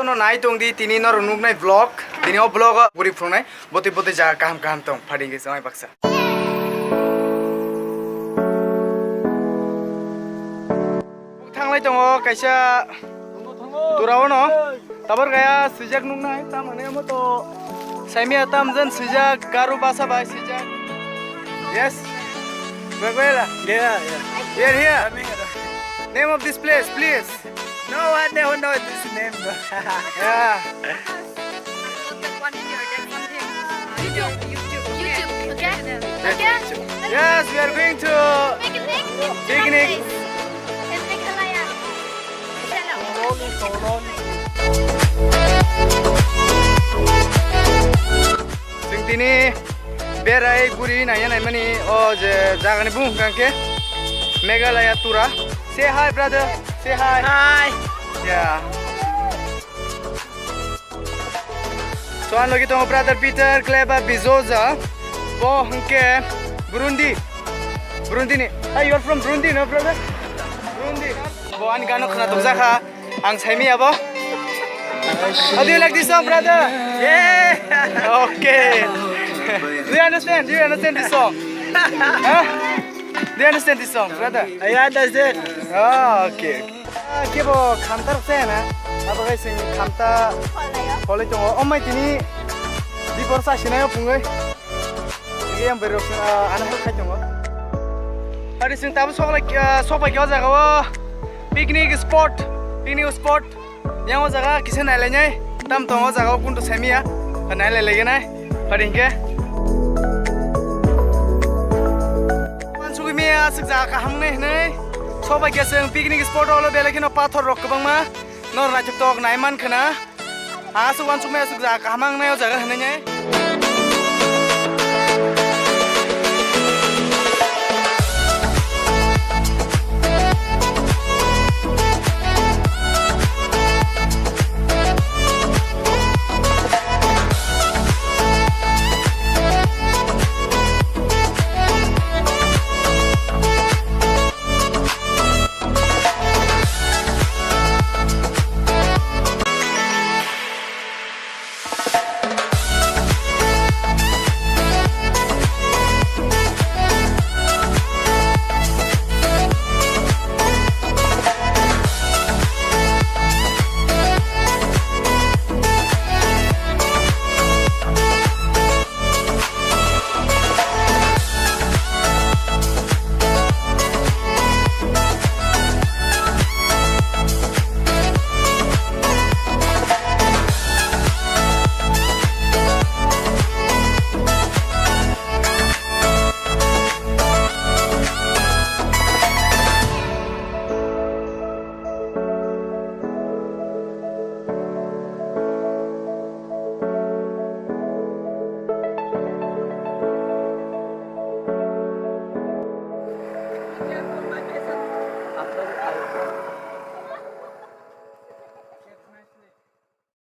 no nai tong di tini no runuk nai vlog tini o vlog buri phung nai bote bote ja kaham tong phadi ge samai baksa thang lai tong o kaisa turao no tabar gaya sujak nuk nai tam ane mo to saimia tam jan sujak garu basa bai sujak yes Bagwela Yeah. here name of this place please No one never know this name. yeah YouTube, okay? yes we are going to Picnic. In Meghalaya. Sing tini berai guri na yana mani o je jagani bung kangke Meghalaya tura. Say hi brother. Say hi. Hi. Yeah. So an logi tong brother Peter Kleba Bizoza. Bo hangke Burundi. Burundi ni. Hey, you are from Burundi, no brother? Burundi. Bo an gano khana tongzakha ang saimi abo. How do you like this song, brother? Yeah. Okay. Do you understand? Do you understand this song? Huh? Do you understand this song, brother? I understand. Oh, okay. Kibo kamta rasa na. Apa guys sing kamta kolej tong. Oh my tini di borsa sinayo pungai. Ini yang baru anak hal kacang. Hari sing tabu sopak kau jaga picnic spot. Yang jaga kisah nailanya. Tam tong jaga pun tu semia. Nail lagi na. Hari ini. Mansuki mia sejak kaham nih. Sopak kisah picnic spot all belakin pathor rock bang ma. Nor rajab tok naiman kena. Asukan cuma sejak kahamang nih jaga nih.